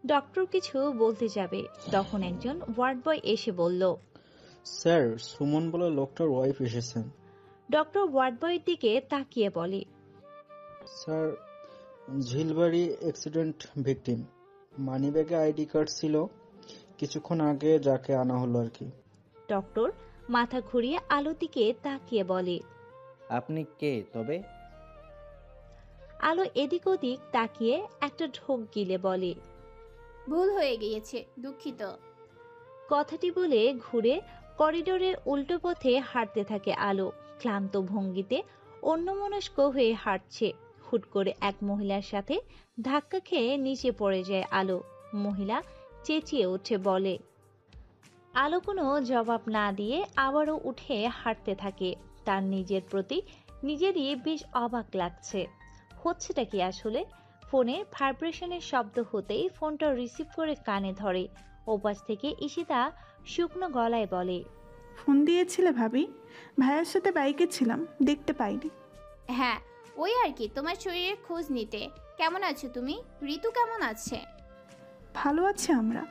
Doctor কিছু বলতে যাবে, তখন একজন ওয়ার্ড বয় এসে বলল। স্যার, সুমন বলে লোকটার ওয়াইফ এসেছেন। ডক্টর ওয়ার্ড বয়ের দিকে তাকিয়ে বলে। Sir, Jhilbari accident victim. মানিব্যাগে আইডি কার্ড ছিল, কিছুক্ষণ আগে যাকে আনা হলো আর কি। ডক্টর মাথা ঘুরিয়ে আলোর দিকে তাকিয়ে বলে। আপনি কে তবে? আলো এদিক ওদিক তাকিয়ে একটা ঢোক গিলে বলে। ভুল হয়ে গিয়েছে, দুঃখিত। কথাটি বলে ঘুরে করিডোরের উল্টো পথে হাঁটতে থাকে আলো। ক্লান্ত ভঙ্গিতে অন্যমনস্ক হয়ে হাঁটছে। হুট করে এক মহিলার সাথে ধাক্কা খেয়ে নিচে পড়ে যায় আলো। মহিলা চেঁচিয়ে উঠে বলে। আলো কোনো জবাব না দিয়ে আবারও উঠে হাঁটতে থাকে। তার নিজের প্রতি নিজেরই বেশ অবাক লাগছে। হচ্ছেটা কি আসলে? ফোনের ভাইব্রেশনের শব্দ হতেই ফোনটা রিসিভ করে কানে ধরে। ওপাশ থেকে ঈশিতা শুকনো গলায় বলে। ফোন দিয়েছিলে ভাবি? ভাইয়ের সাথে বাইকে ছিলাম, দেখতে পাইনি। হ্যাঁ, ওই আর কি, তোমার শরীরের খোঁজ নিতে। কেমন আছো তুমি? ঋতু কেমন আছে? ভালো আছি আমরা।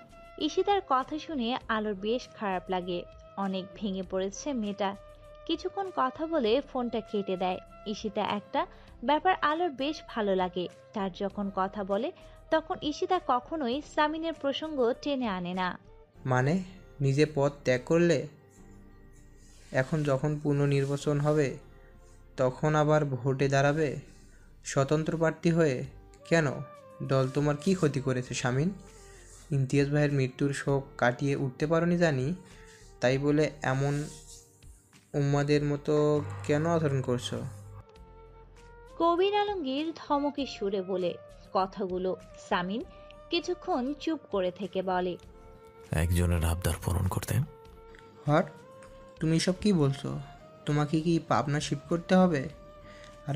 ঈশিতার কথা শুনে আলোর বেশ খারাপ লাগে। অনেক ভেঙে পড়েছে মেয়েটা। কিছুক্ষণ কথা বলে ফোনটা কেটে দেয়। ঈশিতা একটা ব্যাপার আলোর বেশ ভালো লাগে, তার যখন কথা বলে তখন ঈশিতা কখনোই সামিনের প্রসঙ্গ টেনে আনে না। মানে নিজে পথ ত্যাগ করলে? এখন যখন পুনর্নির্বাচন হবে তখন আবার ভোটে দাঁড়াবে স্বতন্ত্র প্রার্থী হয়ে? কেন? দল তোমার কি ক্ষতি করেছে শামিন? ইমতিয়াজ ভাইয়ের মৃত্যুর শোক কাটিয়ে উঠতে পারোনি জানি, তাই বলে এমন উম্মাদের মতো কেন আচরণ করছো? কবির আলমগীর ধমকে সুরে বলে কথাগুলো। সামিন কিছুক্ষণ চুপ করে থেকে বলে। একজনের আবদার পূরণ করতে। হট, তুমি সব কি বলছো? তোমাকে কি পাবনা শিফট করতে হবে?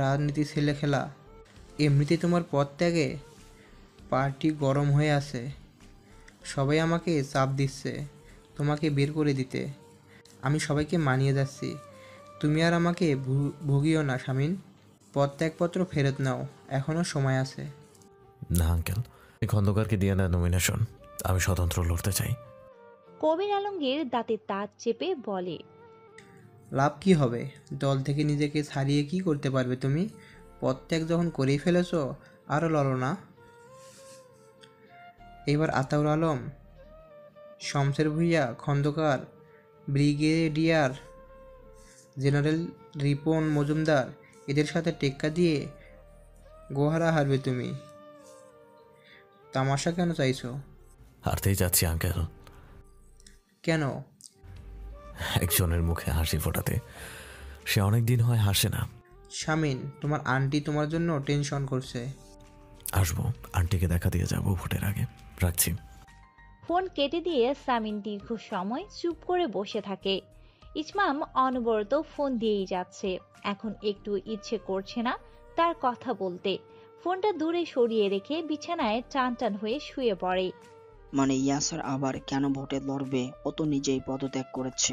রাজনীতি ছেলে খেলা? এমনিতে তোমার পদ ত্যাগে পার্টি গরম হয়ে আছে। সবাই আমাকে চাপ দিচ্ছে তোমাকে বের করে দিতে। আমি সবাইকে মানিয়ে যাচ্ছি, তুমি আর আমাকে ভুগিও না শামিন। পদত্যাগপত্র ফেরত নাও, এখনও সময় আছে। না আঙ্কেল, খন্দকারকে দিয়ে না নমিনেশন। আমি স্বতন্ত্র লড়তে চাই। কবির আলমগীর দাঁতে তাঁত চেপে বলে। লাভ কি হবে? দল থেকে নিজেকে ছাড়িয়ে কি করতে পারবে তুমি? পদত্যাগ যখন করেই ফেলেছো আরও লড়ো না। এবার আতাউর আলম, শমশের ভুঁইয়া, খন্দকার, ব্রিগেডিয়ার জেনারেল রিপন মজুমদার, এদের সাথে টেক্কা দিয়ে গোহারা হারবে তুমি। তামাশা কেন চাইছো? হারতেই যাচ্ছি আঙ্কেল। কেন? একজনের মুখে হাসি ফোটাতে সে অনেক দিন হয় হাসে না। শামিন, তোমার আন্টি তোমার জন্য টেনশন করছে। আসবো, আন্টিকে দেখা দিয়ে যাবো ভোটের আগে। রাখছি। ফোন কেটে দিয়ে সামিন দীর্ঘ সময় চুপ করে বসে থাকে। ইসমাম অনবরত ফোন দিয়েই যাচ্ছে। এখন একটু ইচ্ছে করছে না তার কথা বলতে। ফোনটা দূরে সরিয়ে রেখে বিছানায় টান টান হয়ে শুয়ে পড়ে। মানে ইয়াসার আবার কেন ভোটে লড়বে? ও তো নিজেই পদত্যাগ করেছে।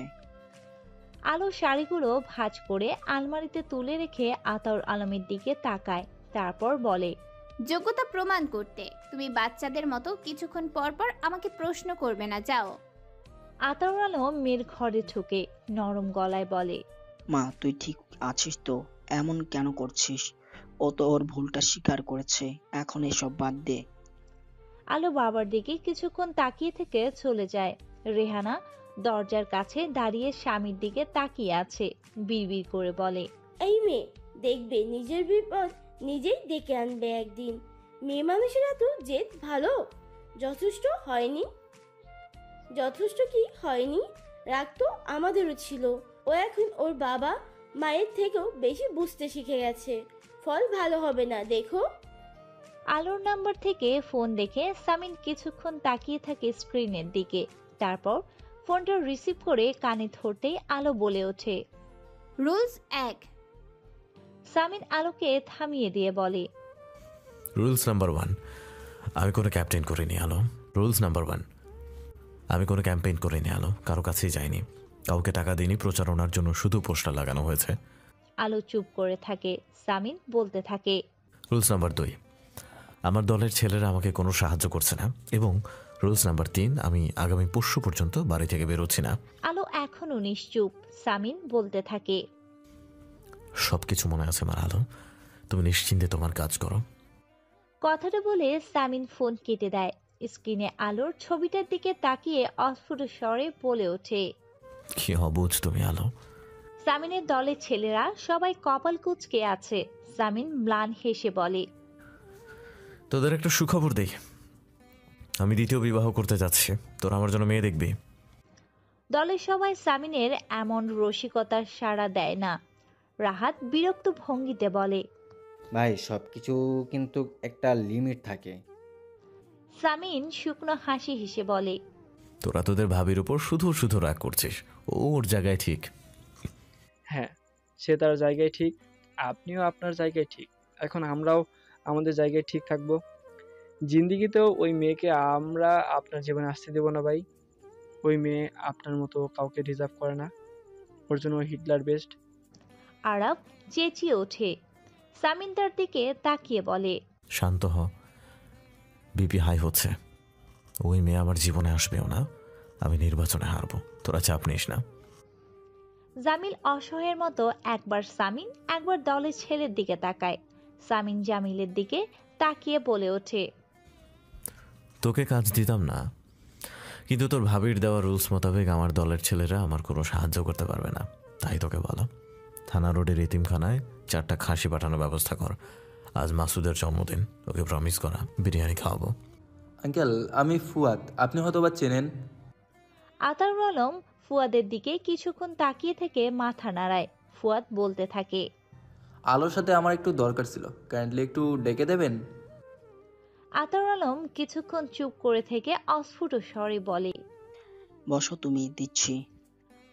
আলো শাড়িগুলো ভাঁজ করে আলমারিতে তুলে রেখে আতাউর আলমের দিকে তাকায়, তারপর বলে। যোগ্যতা প্রমাণ করতে তুমি বাচ্চাদের মতো কিছুক্ষণ পর পর আমাকে প্রশ্ন করবে না, যাও। আতাউর আলম মেয়ের ঘরে ঢুকে নরম গলায় বলে। মা, তুই ঠিক আছিস তো? এমন কেন করছিস? ও তো ওর ভুলটা স্বীকার করেছে, এখন এসব বাদ দে। আলো বাবার দিকে কিছুক্ষণ তাকিয়ে থেকে চলে যায়। রেহানা দরজার কাছে দাঁড়িয়ে স্বামীর দিকে তাকিয়ে আছে, বিড়বিড় করে বলে। এই মেয়ে, দেখবে নিজের বিপদ নিজেই ডেকে আনবে একদিন। মেয়ে মানুষেরা তো জেদ ভালো। যথেষ্ট হয়নি? যথেষ্ট কি হয়নি? রাগ তো আমাদেরও ছিল। ও এখন ওর বাবা মায়ের থেকেও বেশি বুঝতে শিখে গেছে। ফল ভালো হবে না, দেখো। আলোর নাম্বার থেকে ফোন দেখে সামিন কিছুক্ষণ তাকিয়ে থাকে স্ক্রিনের দিকে, তারপর ফোনটা রিসিভ করে কানে ধরতেই আলো বলে ওঠে। রুলস 1। সামিন আলোকে থামিয়ে দিয়ে বলে। রুলস নাম্বার 1, আমি কোনো ক্যাম্পেইন করিনি আলো। রুলস নাম্বার 1, আমি কোনো ক্যাম্পেইন করিনি আলো, কারো কাছেই যাইনি, কাউকে টাকা দিইনি, প্রচারণার জন্য শুধু পোস্টার লাগানো হয়েছে। আলো চুপ করে থাকে। সামিন বলতে থাকে। রুলস নাম্বার 2, আমার দলের ছেলেরা আমাকে কোনো সাহায্য করছে না, এবং রুলস নাম্বার 3, আমি আগামী পরশু পর্যন্ত বাড়ি থেকে বেরোচ্ছি না। আলো এখনো নিশ্চুপ। সামিন বলতে থাকে, সব কিছু মনে আছে আমার আলো, তুমি নিশ্চিন্তে তোমার কাজ করো। কথাটা বলে সামিন ফোন কেটে দেয়। স্ক্রিনে আলোর ছবিটার দিকে তাকিয়ে অস্ফুট স্বরে বলে ওঠে, কি অবুঝ তুমি আলো। সামিনের দলের ছেলেরা সবাই কপাল কুঁচকে আছে। সামিন ম্লান হেসে বলে, তোদের একটা সুখবর দেই, আমি দ্বিতীয় বিবাহ করতে যাচ্ছি, তোরা আমার জন্য মেয়ে দেখবি। দলের সবাই সামিনের এমন রসিকতার সাড়া দেয় না। রাহাত বিরক্ত ভঙ্গিতে বলে, ভাই সব কিছু কিন্তু একটা লিমিট থাকে। সামিন শুকনো হাসি হেসে বলে, তোরা তোদের ভাবির উপর শুধু শুধু রাগ করছিস, ও ওর জায়গায় ঠিক। হ্যাঁ, সে তার জায়গায় ঠিক, আপনিও আপনার জায়গায় ঠিক। এখন আমরাও আমাদের জায়গায় ঠিক থাকবো। জিন্দিগিতেও ওই মেয়েকে আমরা আপনার জীবনে আসতে দেবো না ভাই। ওই মেয়ে আপনার মতো কাউকে ডিজার্ভ করে না, ওর জন্য হিটলার বেস্ট। আরব চেঁচিয়ে ওঠে। সামিন তার দিকে তাকিয়ে বলে, শান্ত হ, বিপি হাই হচ্ছে, ওই মেয়ে আমার জীবনে আসবেও না, আমি নির্বাচনে হারবো, তোরা চাপ নিস না। জামিল অসহায়ের মতো একবার সামিন একবার দলের ছেলের দিকে তাকায়। সামিন জামিলের দিকে তাকিয়ে বলে ওঠে, তোকে কাজ দিতাম না, কিন্তু তোর ভাবির দেওয়া রুলস মোতাবেক আমার দলের ছেলেরা আমার কোনো সাহায্য করতে পারবে না, তাই তোকে বলো, থানা রোডের এতিমখানায় 4টা খাসি পাঠানোর ব্যবস্থা কর। আজ মাসুদের জন্মদিন, ওকে প্রমিস করা বিরিয়ানি খাওয়াবো। আঙ্কেল, আমি ফুয়াদ, আপনি হয়তো বা চেনেন। আতাউর আলম ফুয়াদের দিকে কিছুক্ষণ তাকিয়ে থেকে মাথা নাড়ায়। ফুয়াদ বলতে থাকে, আলোর সাথে আমার একটু দরকার ছিল, কাইন্ডলি একটু ডেকে দেবেন। আতাউর আলম কিছুক্ষণ চুপ করে থেকে অস্ফুট স্বরে বলে, বসো, তুমি দিচ্ছি।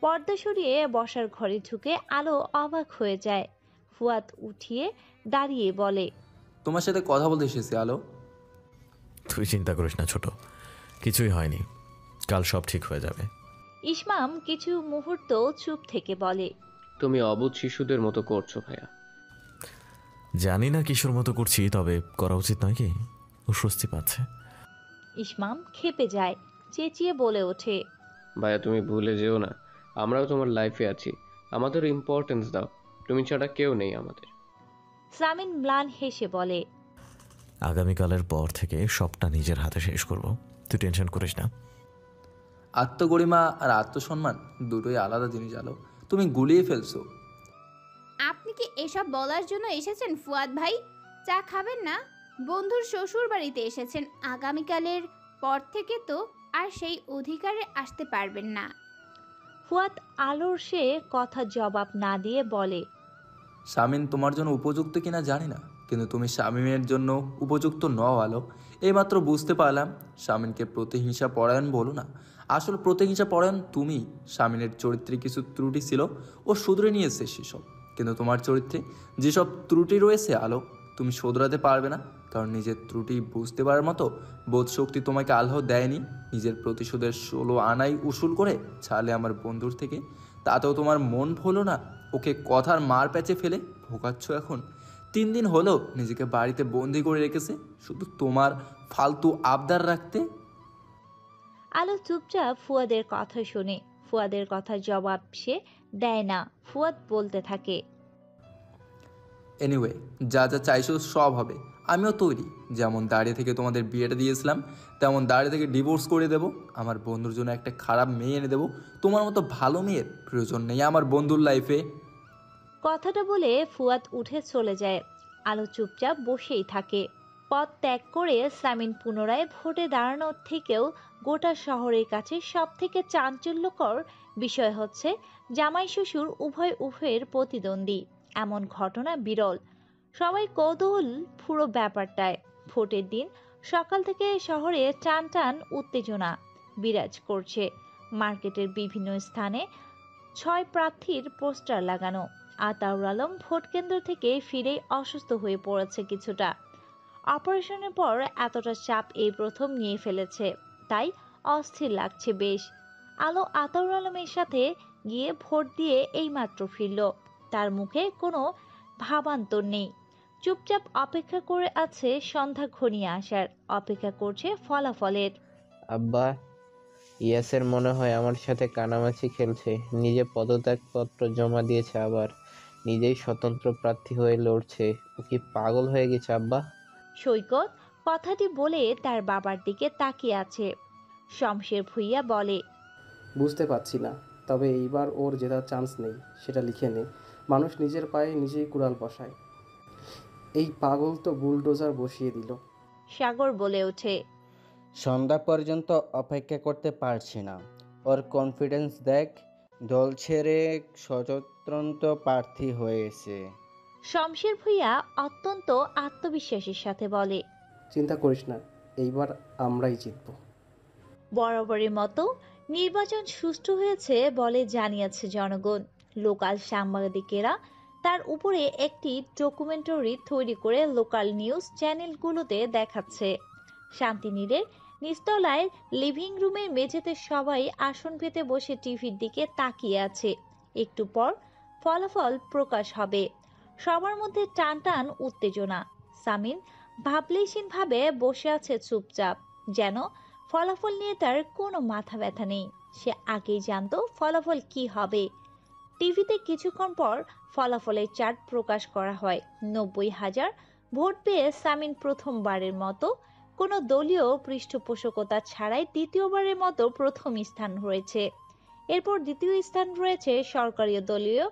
পর্দা সরিয়ে বসার ঘরে ঢুকে আলো অবাক হয়ে যায়। ফুয়াদ উঠিয়ে দাঁড়িয়ে বলে, তোমার সাথে কথা বলতে এসেছি আলো। তুই চিন্তা করিস না ছোট, কিছুই হয়নি, কাল সব ঠিক হয়ে যাবে। ইসমাম কিছু মুহূর্ত চুপ থেকে বলে, তুমি অবুঝ শিশুদের মতো করছো ভাইয়া। জানি না কিশোর মতো করছি, তবে করা উচিত নয় কি? ও স্বস্তি পাচ্ছে। ইসমাম ক্ষেপে যায়, চেঁচিয়ে বলে ওঠে, ভাইয়া তুমি ভুলে যেও না, আমরাও তোমার লাইফে আছি, আমাদের ইম্পর্টেন্স দাও, তুমি ছাড়া কেউ নেই আমাদের। সামিন ম্লান হেসে বলে, আগামীকালের পর থেকে সবটা নিজের হাতে শেষ করব, তুই টেনশন করিস না। আত্মগরিমা আর আত্মসম্মান দুটোই আলাদা জিনিস আলো, তুমি গুলিয়ে ফেলছো। আপনি কি এসব বলার জন্য এসেছেন ফুয়াদ ভাই? চা খাবেন না? বন্ধুর শ্বশুর বাড়িতে এসেছেন, আগামীকালের পর থেকে তো আর সেই অধিকারে আসতে পারবেন না। ফুয়াদ আলোর সে কথা জবাব না দিয়ে বলে, শামিন তোমার জন্য উপযুক্ত কিনা জানি না, কিন্তু তুমি শামিমের জন্য উপযুক্ত নও আলো। এইমাত্র বুঝতে পারলাম, শামিনকে প্রতিহিংসা পরায়ণ বলো না, আসল প্রতিহিংসা পরায়ণ তুমি। শামিনের চরিত্রে কিছু ত্রুটি ছিল, ও শুধরে নিয়েছে সেসব, কিন্তু তোমার চরিত্রে যেসব ত্রুটি রয়েছে আলো, তুমি শোধরাতে পারবে না, কারণ নিজের ত্রুটি বুঝতে পারার মতো বোধ শক্তি তোমাকে আল্লাহ দেয়নি। নিজের প্রতিশোধের 16 আনাই উসুল করে ছাড়লে আমার বন্ধুর থেকে, তাতেও তোমার মন ভুলো না, ওকে কথার মার প্যাচে ফেলে ভোগাচ্ছ এখন। 3 দিন হলো নিজেকে বাড়িতে বন্দি করে রেখেছে শুধু তোমার ফালতু আবদার রাখতে। আলো চুপচাপ ফুয়াদের কথা শুনে। ফুয়াদের কথা জবাব সে দেয় না। ফুয়াদ বলতে থাকে, এনিওয়ে, যা যা চাইছো সব হবে, আমিও তৈরি। যেমন দাঁড়িয়ে থেকে তোমাদের বিয়েটা দিয়েছিলাম, তেমন দাঁড়িয়ে থেকে ডিভোর্স করে দেব। আমার বন্ধুর জন্য একটা খারাপ মেয়ে এনে দেবো, তোমার মতো ভালো মেয়ের প্রয়োজন নেই আমার বন্ধুর লাইফে। কথাটা বলে ফুয়াদ উঠে চলে যায়। আলো চুপচাপ বসেই থাকে। পথ ত্যাগ করে সামিন পুনরায় ভোটে দাঁড়ানোর থেকেও গোটা শহরের কাছে সব থেকে চাঞ্চল্যকর বিষয় হচ্ছে জামাই শ্বশুর উভয়ের প্রতিদ্বন্দ্বী। এমন ঘটনা বিরল। সবাই কৌতূহল পুরো ব্যাপারটায়। ভোটের দিন সকাল থেকে শহরে টান টান উত্তেজনা বিরাজ করছে। মার্কেটের বিভিন্ন স্থানে 6 প্রার্থীর পোস্টার লাগানো। আতাউর আলম ভোট কেন্দ্র থেকে ফিরেই অসুস্থ হয়ে পড়েছে কিছুটা। অপারেশনের পর এতটা চাপ এই প্রথম নিয়ে ফেলেছে, তাই অস্থির লাগছে বেশ। আলো আতাউর আলমের সাথে গিয়ে ভোট দিয়ে এইমাত্র ফিরল। তার মুখে কোনো ভাবান্তর নেই। চুপচাপ অপেক্ষা করে আছে সন্ধ্যা ঘনিয়ে আসার, অপেক্ষা করছে ফলাফলের। আব্বা, ইয়াসের মনে হয় আমার সাথে কানামাছি খেলছে। নিজে পদত্যাগপত্র জমা দিয়েছে, আবার নিজেই স্বতন্ত্র প্রার্থী হয়ে লড়ছে। ও কি পাগল হয়ে গেছে আব্বা? সৈকত কথাটি বলে তার বাবার দিকে তাকিয়ে আছে। শমশের ভুঁইয়া বলে, বুঝতে পারছি না, তবে এইবার ওর জেতার চান্স নেই, সেটা লিখে নে। মানুষ নিজের পায়ে নিজেই কুড়াল বসায়। এই পাগল তো বুলডোজার বসিয়ে দিল। সাগর বলে ওঠে, সন্ধ্যা পর্যন্ত অপেক্ষা করতে পারছি না। ওর কনফিডেন্স দেখ, দল ছেড়ে স্বতন্ত্র প্রার্থী হয়েছে। শমশের ভুঁইয়া অত্যন্ত আত্মবিশ্বাসের সাথে বলে, চিন্তা করিস না, এইবার আমরাই জিতব। বরাবরের মতো নির্বাচন সুষ্ঠু হয়েছে বলে জানিয়েছে জনগণ। লোকাল সাংবাদিকেরা তার উপরে একটি ডকুমেন্টারি তৈরি করে লোকাল নিউজ চ্যানেলগুলোতে দেখাচ্ছে। শান্তিনীড়ের নিচতলায় লিভিং রুমের মেঝেতে সবাই আসন পেতে বসে টিভির দিকে তাকিয়ে আছে। একটু পর ফলাফল প্রকাশ হবে। সবার মধ্যে টান টান উত্তেজনা। সামিন ভাবলেশীনভাবে বসে আছে চুপচাপ, যেন ফলাফল নিয়ে তার কোনো মাথা ব্যথা নেই। সে আগেই জানতো ফলাফল কি হবে। টিভিতে কিছুক্ষণ পর ফলাফলের চার্ট প্রকাশ করা হয়। 90,000 ভোট পেয়ে সামিন প্রথমবারের মতো কোনো দলীয় পৃষ্ঠপোষকতা ছাড়াই দ্বিতীয়বারের মতো প্রথম স্থান রয়েছে। এরপর দ্বিতীয় স্থান রয়েছে সরকারি দলীয়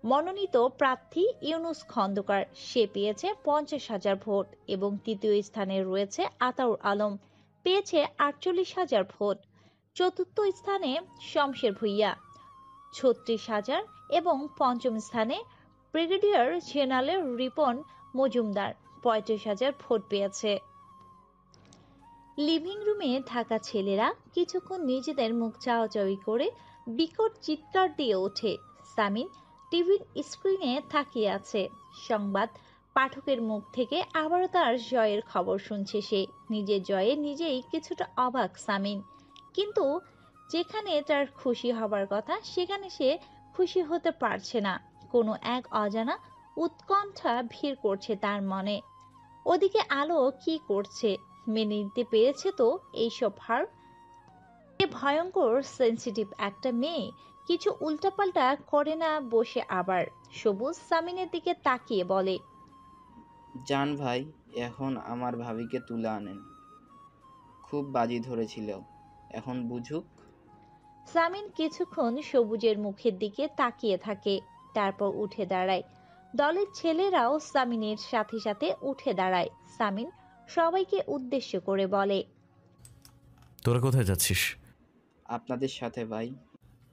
মনোনীত প্রার্থী ইউনুস খন্দকার, সে পেয়েছে 50,000 ভোট, এবং তৃতীয় স্থানে রয়েছে আতাউর আলম, পেয়েছে 48,000 ভোট। চতুর্থ স্থানে শমশের ভুঁইয়া 36,000 এবং পঞ্চম স্থানে brigadier general Ripon Majumdar 35,000 vote পেয়েছে। লিভিং রুমে থাকা ছেলেরা কিছুক্ষণ নিজেদের মুখ চাওয়াচাওয়ি করে বিকট চিৎকার দিয়ে ওঠে। সামিন টিভির স্ক্রিনে তাকিয়ে আছে। সংবাদ পাঠকের মুখ থেকে আবারও তার জয়ের খবর শুনছে সে। নিজের জয়ে নিজেই কিছুটা অবাক সামিন, কিন্তু যেখানে তার খুশি হবার কথা সেখানে সে খুশি হতে পারছে না। কোনো এক অজানা উৎকণ্ঠা ভিড় করছে তার মনে। ওদিকে আলো কি করছে? মেনে নিতে পেরেছে তো এইসব হার? এ ভয়ঙ্কর সেন্সিটিভ একটা মেয়ে কিছু উল্টাপাল্টা করে না বসে। আবার সবুজ সামিনের দিকে তাকিয়ে বলে, জান ভাই, এখন আমার ভাবিকে তুলে আনেন। খুব বাজি ধরেছিল, এখন বুঝুক। সামিন কিছুক্ষণ সবুজের মুখের দিকে তাকিয়ে থাকে, তারপর উঠে দাঁড়ায়। দলের ছেলেরাও সামিনের সাথে সাথে উঠে দাঁড়ায়। সামিন সবাইকে উদ্দেশ্য করে বলে, তোরা কোথায় যাচ্ছিস? আপনাদের সাথে ভাই।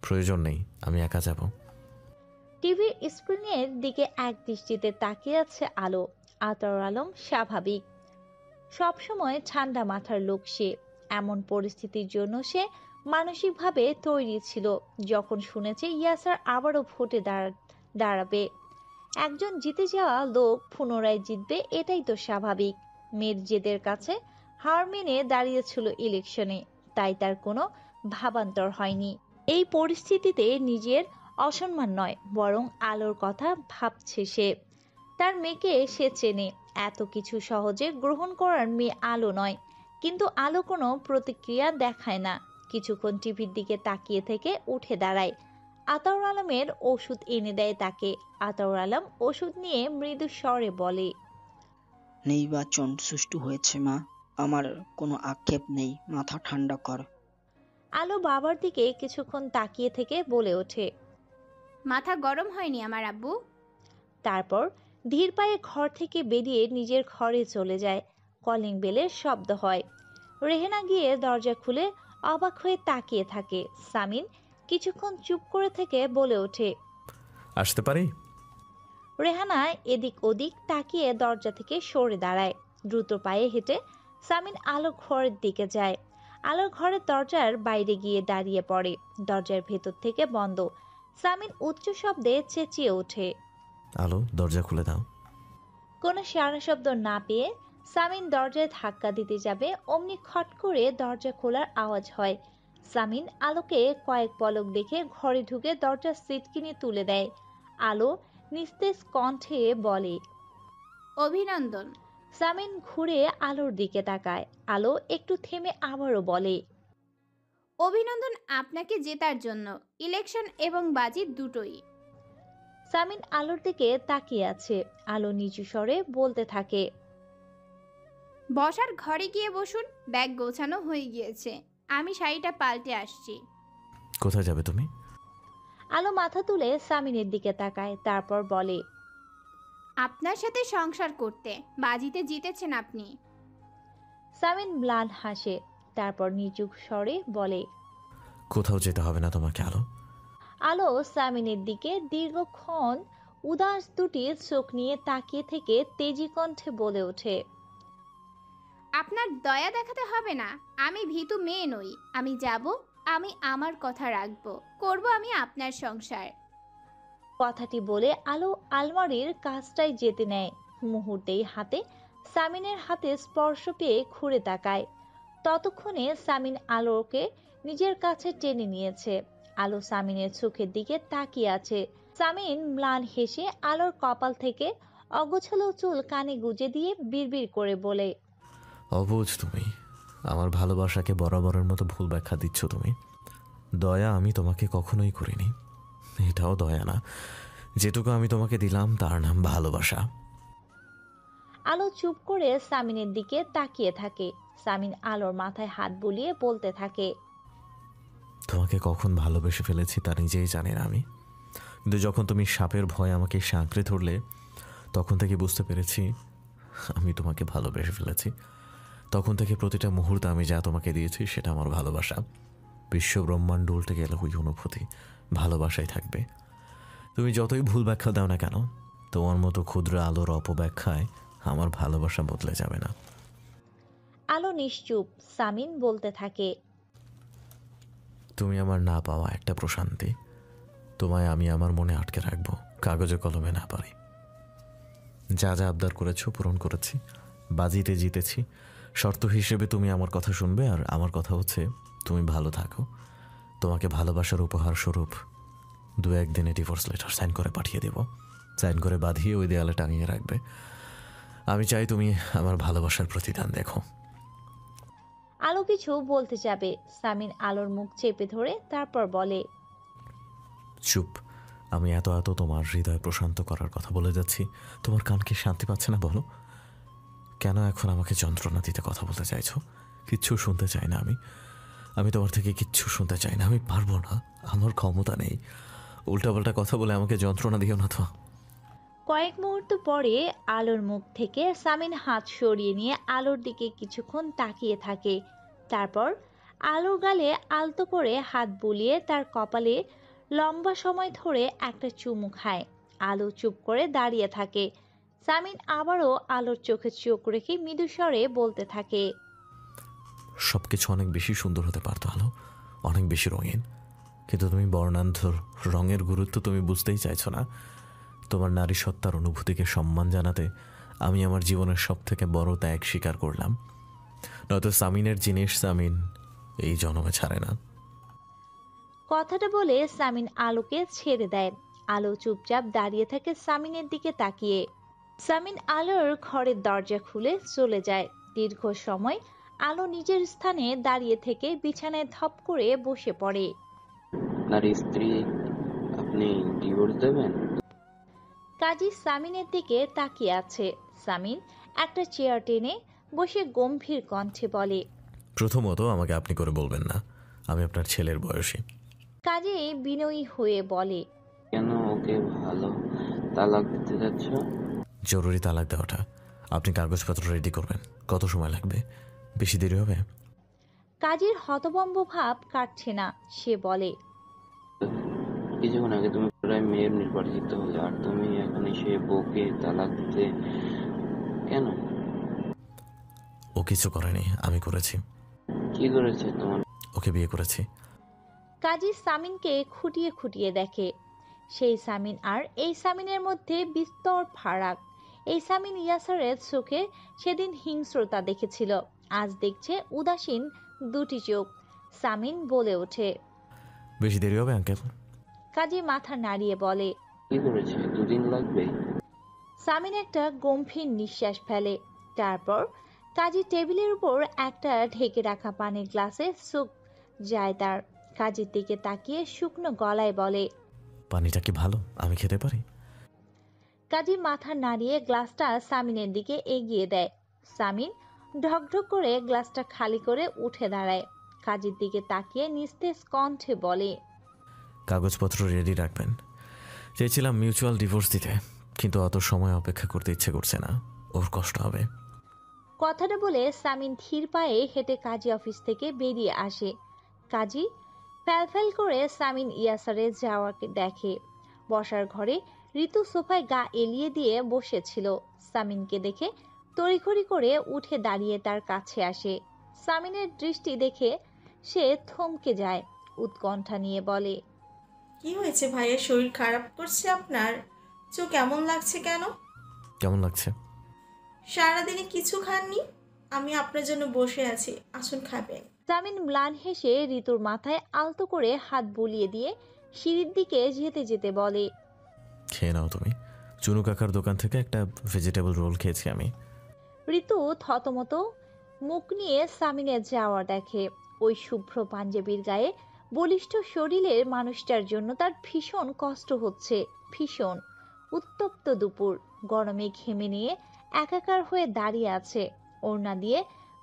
প্রয়োজন নেই, আমি একা যাব। টিভির স্ক্রিনের দিকে এক দৃষ্টিতে তাকিয়ে আছে আলো। আতাউর আলম স্বাভাবিক, সবসময় ঠান্ডা মাথার লোক সে। এমন পরিস্থিতির জন্য সে মানসিকভাবে তৈরি ছিল যখন শুনেছে ইয়াসার আবারও ভোটে দাঁড়াবে। একজন জিতে যাওয়া লোক পুনরায় জিতবে, এটাই তো স্বাভাবিক। মেয়ের জেদের কাছে হার মেনে দাঁড়িয়েছিল ইলেকশনে, তাই তার কোনো ভাবান্তর হয়নি। এই পরিস্থিতিতে নিজের অসম্মান নয়, বরং আলোর কথা ভাবছে সে। তার মেয়েকে সে চেনে, এত কিছু সহজে গ্রহণ করার মেয়ে আলো নয়। কিন্তু আলো কোনো প্রতিক্রিয়া দেখায় না। কিছুক্ষণ টিভির দিকে তাকিয়ে থেকে উঠে দাঁড়ায়। আতাউর আলমের ওষুধ এনে দেয় তাকে। আতাউর আলম ওষুধ নিয়ে মৃদু স্বরে বলে, নির্বাচন সুষ্ঠু হয়েছে মা, আমার কোনো আক্ষেপ নেই, মাথা ঠান্ডা কর। আলো বাবার দিকে কিছুক্ষণ তাকিয়ে থেকে বলে ওঠে, মাথা গরম হয়নি আমার আব্বু। তারপর ধীর পায়ে ঘর থেকে বেরিয়ে নিজের ঘরে চলে যায়। কলিং বেলের শব্দ হয়। রেহেনা গিয়ে দরজা খুলে অবাক হয়ে তাকিয়ে থাকে। সামিন কিছুক্ষণ চুপ করে থেকে বলে ওঠে, আসতে পারি? রেহানা এদিক ওদিক তাকিয়ে দরজা থেকে সরে দাঁড়ায়। দ্রুত পায়ে হেঁটে সামিন আলো ঘরের দিকে যায়। আলোর ঘরের দরজার বাইরে গিয়ে দাঁড়িয়ে পড়ে। দরজার ভেতর থেকে বন্ধ। সামিন উচ্চ শব্দে চেঁচিয়ে ওঠে, আলো, দরজা খুলে দাও। কোনো সারা শব্দ না পেয়ে সামিন দরজায় ধাক্কা দিতে যাবে, অমনি খট করে দরজা খোলার আওয়াজ হয়। সামিন আলোকে কয়েক পলক দেখে ঘরে ঢুকে দরজার সিটকিনি তুলে দেয়। আলো নিস্তেজ কণ্ঠে বলে, অভিনন্দন। সামিন ঘুরে আলোর দিকে তাকায়। আলো একটু থেমে আবারও বলে, অভিনন্দন আপনাকে জেতার জন্য, ইলেকশন এবং বাজি দুটোই। সামিন আলোর দিকে তাকিয়ে আছে। আলো নিচু স্বরে বলতে থাকে, বসার ঘরে গিয়ে বসুন, ব্যাগ গোছানো হয়ে গিয়েছে, আমি শাড়িটা পাল্টে আসছি। কোথায় যাবে তুমি? আলো মাথা তুলে সামিনের দিকে তাকায়, তারপর বলে, আপনার সাথে সংসার করতে। বাজিতে জিতেছেন আপনি। সামিন ম্লান হাসে, তারপর নিচু স্বরে বলে, কোথাও যেতে হবে না তোমাকে আলো। আলো সামিনের দিকে দীর্ঘক্ষণ উদাস দুটি চোখ নিয়ে তাকিয়ে থেকে তেজি কণ্ঠে বলে ওঠে, আপনার দয়া দেখাতে হবে না, আমি ভীতু মেয়ে নই। আমি যাব, আমি আমার কথা রাখবো, করব আমি আপনার সংসার। কথাটি বলে আলো আলমারির কাজটাই যেতে নেয়। মুহূর্তেই হাতে সামিনের হাতে স্পর্শ পেয়ে ঘুরে তাকায়। ততক্ষণে সামিন আলোকে নিজের কাছে টেনে নিয়েছে। আলো সামিনের চোখের দিকে তাকিয়ে আছে। সামিন ম্লান হেসে আলোর কপাল থেকে অগোছালো চুল কানে গুজে দিয়ে বিড়বিড় করে বলে, অবুঝ তুমি, আমার ভালোবাসাকে বরাবরের মতো ভুল ব্যাখ্যা দিচ্ছ তুমি। দয়া আমি তোমাকে কখনোই করিনি, এটাও দয়া না। যেটুকু আমি তোমাকে দিলাম তার নাম ভালোবাসা। আলো চুপ করে সামিনের দিকে তাকিয়ে থাকে। সামিন আলোর মাথায় হাত বুলিয়ে বলতে থাকে, তোমাকে কখন ভালোবেসে ফেলেছি তা নিজেই জানি না আমি, কিন্তু যখন তুমি সাপের ভয় আমাকে সাঁকড়ে ধরলে তখন থেকে বুঝতে পেরেছি আমি তোমাকে ভালোবেসে ফেলেছি। তখন থেকে প্রতিটা মুহূর্তে আমি যা তোমাকে দিয়েছি সেটা আমার ভালোবাসা। বিশ্ব ব্রহ্মাণ্ড উল্টে গেলে ওই অনুভূতি ভালোবাসাই থাকবে। তুমি যতই ভুল ব্যাখ্যা দাও না কেন, তোমার মতো ক্ষুদ্র আলোর অপব্যাখ্যায় আমার ভালোবাসা বদলে যাবে না। আলো নিশ্চুপ। সামিন বলতে থাকে, তুমি আমার না পাওয়া একটা প্রশান্তি, তোমায় আমি আমার মনে আটকে রাখবো, কাগজে কলমে না পারি। যা যা আবদার করেছো পূরণ করেছি, বাজিতে জিতেছি। শর্ত হিসেবে তুমি আমার কথা শুনবে, আর আমার কথা হচ্ছে তুমি ভালো থাকো। তোমাকে ভালোবাসার উপহার স্বরূপ 2-1 দিনে ডিভোর্স লেটার সাইন করে পাঠিয়ে দেব। সাইন করে বাঁধিয়ে ওই দেয়ালে টাঙিয়ে রাখবে। আমি চাই তুমি আমার ভালোবাসার প্রতিদান দেখো। আলো কিছু বলতে যাবে, সামিন আলোর মুখ চেপে ধরে তারপর বলে, চুপ। আমি এত এত তোমার হৃদয় প্রশান্ত করার কথা বলে যাচ্ছি, তোমার কান কি শান্তি পাচ্ছে না বলো? কেন এখন আমাকে যন্ত্রণা দিতে কথা বলতে চাইছো? কিচ্ছু শুনতে চাই না আমি তোমার থেকে কিচ্ছু শুনতে চাই না। আমি পারবো না, আমার ক্ষমতা নেই। উল্টাপাল্টা কথা বলে আমাকে যন্ত্রণা দিও না তো। কয়েক মুহূর্ত পরে আলোর মুখ থেকে সামিন হাত সরিয়ে নিয়ে আলোর দিকে কিছুক্ষণ তাকিয়ে থাকে। তারপর আলোর গালে আলতো করে হাত বুলিয়ে তার কপালে লম্বা সময় ধরে একটা চুমু খায়। আলো চুপ করে দাঁড়িয়ে থাকে। সামিন আবারও আলোর চোখে চোখ রেখে মৃদু স্বরে বলতে থাকে, সবকিছু অনেক বেশি সুন্দর হতে পারতো আলো, অনেক বেশি রঙিন, কিন্তু তুমি বর্ণান্ধর রঙের গুরুত্ব তুমি বুঝতেই চাইছো না। তোমার নারী সত্তার অনুভূতিকে সম্মান জানাতে আমি আমার জীবনের সব থেকে বড় ত্যাগ স্বীকার করলাম। নয়তো সামিনের জিনিস সামিন এই জন্মে ছাড়ে না। কথাটা বলে সামিন আলোকে ছেড়ে দেয়। আলো চুপচাপ দাঁড়িয়ে থাকে সামিনের দিকে তাকিয়ে। সামিন আলোর ঘরের দরজা খুলে চলে যায়। দীর্ঘ সময় আলো নিজের স্থানে দাঁড়িয়ে থেকে বিছানায় ধপ করে বসে পড়ে। আপনার স্ত্রী, আপনি ডিভোর্স দেবেন? কাজী সামিনের দিকে তাকিয়ে আছে। সামিন একটা চেয়ার টেনে বসে গম্ভীর কণ্ঠে বলে, প্রথমত আমাকে আপনি করে বলবেন না, আমি আপনার ছেলের বয়সী। কাজী বিনয়ী হয়ে বলে, কেন ওকে ভালো তালাক দিতে যাচ্ছ? জরুরি তালাক দেওয়াটা। আপনি কাগজপত্র রেডি করবেন, কত সময় লাগবে? বেশি দেরি হবে? কাজীর হতভম্ব ভাব কাটছে না। সে বলে, কিছুক্ষণ আগে তুমি প্রায় মেয়ের নির্বাচিত হলে, আর তুমি এখন এসে বউকে তালাক দিতে কেন? ও কিছু করেনি, আমি করেছি। কি করেছে তোমার? ওকে বিয়ে করেছি। কাজী সামিনকে খুঁটিয়ে খুঁটিয়ে দেখে। সেই সামিন আর এই সামিনের মধ্যে বিস্তর ফারাক। এই সামিন ইয়াসারের চোখে সেদিন হিংস্রতা দেখেছিল, আজ দেখছে উদাসীন দুটি চোখ। সামিন বলে ওঠে, বেশি দেরি হবে আঙ্কেল? কাজী মাথা নাড়িয়ে বলে, কি করেছে? 2 দিন লাগবে? সামিন একটা গম্ভীর নিঃশ্বাস ফেলে। তারপর কাজী টেবিলের উপর একটা ঢেকে রাখা পানির গ্লাসে চোখ যায় তার। কাজীর দিকে তাকিয়ে শুকনো গলায় বলে, পানিটা কি ভালো? আমি খেতে পারি? কাজী মাথা নাড়িয়ে গ্লাসটা সামিনের দিকে এগিয়ে দেয়। সামিন ঢকঢক করে গ্লাসটা খালি করে উঠে দাঁড়ায়। কাজীর দিকে তাকিয়ে নিস্তেজ কণ্ঠে বলে, কাগজপত্র রেডি রাখবেন। চেয়েছিলাম মিউচুয়াল ডিভোর্স দিতে, কিন্তু অত সময় অপেক্ষা করতে ইচ্ছে করছে না, ওর কষ্ট হবে। কথাটা বলে সামিন ধীর পায়ে হেঁটে কাজী অফিস থেকে বেরিয়ে আসে। কাজী ফ্যালফ্যাল করে সামিন ইয়াসারে যাওয়াকে দেখে। বসার ঘরে ঋতু সোফায় গা এলিয়ে দিয়ে বসেছিল। সামিনকে দেখে তড়িঘড়ি করে উঠে দাঁড়িয়ে তার কাছে আসে। সামিনের দৃষ্টি দেখে সে থমকে যায়, উৎকণ্ঠা নিয়ে বলে, কি হয়েছে ভাইয়া? শরীর খারাপ করছে আপনার? চোখ কেমন লাগছে কেন? কেমন লাগছে? সারাদিনে কিছু খাননি? আমি আপনার জন্য বসে আছি, আসুন খাবেন। সামিন ম্লান হেসে ঋতুর মাথায় আলতো করে হাত বুলিয়ে দিয়ে সিঁড়ির দিকে যেতে যেতে বলে, খেয়ে নাও তুমি। চুনু কাকার দোকান থেকে একটা ভেজিটেবল রোল খেয়েছি আমি। ঋতু থতমত মুখ নিয়ে সামিনের যাওয়া দেখে। ওই শুভ্র পাঞ্জাবির গায়ে বলিষ্ঠ শরীরের মানুষটার জন্য তার ভীষণ কষ্ট হচ্ছে। ভীষণ উত্তপ্ত দুপুর, গরমে ঘেমে নিয়ে একাকার হয়ে দাঁড়িয়ে আছে। ওড়না দিয়ে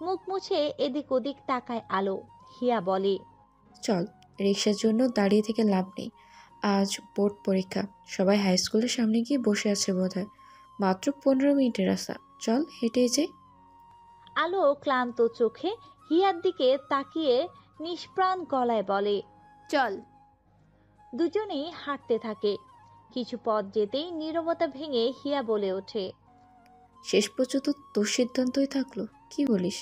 মুখ মুছে এদিক ওদিক তাকায় আলো। হিয়া বলে, চল, রিক্সার জন্য দাঁড়িয়ে থেকে লাভ নেই। আজ বোর্ড পরীক্ষা, সবাই হাই স্কুলের সামনে গিয়ে বসে আছে বোধহয়। মাত্র 15 মিনিটের রাস্তা, চল হেঁটে যাই। আলো ক্লান্ত চোখে হিয়ার দিকে তাকিয়ে নিষ্প্রাণ গলায় বলে, চল। দুজনেই হাঁটতে থাকে। কিছু পথ যেতেই নীরবতা ভেঙে হিয়া বলে ওঠে, শেষ পর্যন্ত তোর সিদ্ধান্তই থাকলো, কি বলিস?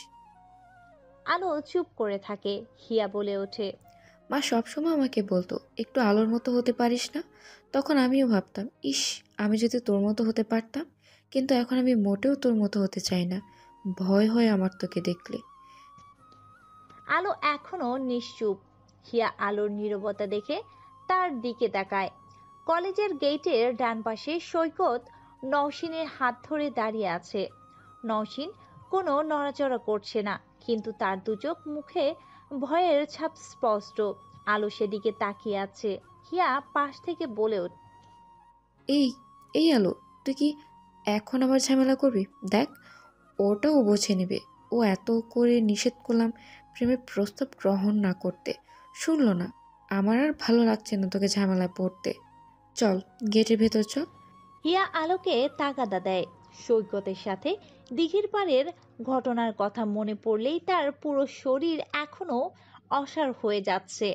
আলো চুপ করে থাকে। হিয়া বলে ওঠে, মা সবসময় আমাকে বলতো একটু আলোর মতো হতে পারিস না। তখন আমিও ভাবতাম, ইস আমি যদি তোর মতো হতে পারতাম। কিন্তু এখন আমি মোটেও তোর মতো হতে চাই না। ভয় হয় আমার তোকে দেখলে। আলো এখনো নিশ্চুপ। হিয়া আলোর নীরবতা দেখে তার দিকে তাকায়। কলেজের গেটের ডান পাশে সৈকত নওশিনের হাত ধরে দাঁড়িয়ে আছে। নওশিন কোনো নড়াচড়া করছে না, কিন্তু তার দুচোখ মুখে ভয়ের ছাপ স্পষ্ট। আলো সেদিকে তাকিয়ে আছে। হিয়া পাশ থেকে বলে ওঠে, এই এই আলো, তুই কি এখন আবার ঝামেলা করবি? দেখ, ওটাও বোঝে নেবে। ও এত করে নিষেধ করলাম প্রেমের প্রস্তাব গ্রহণ না করতে, শুনলো না। আমার আর ভালো লাগছে না তোকে ঝামেলায় পড়তে। চল গেটের ভেতর চল। হিয়া আলোকে তাগাদা দেয়। সৈকতের সাথে দিঘির পাড়ের ঘটনার কথা মনে পড়লেই তার পুরো শরীর এখনো অসাড় হয়ে যাচ্ছে।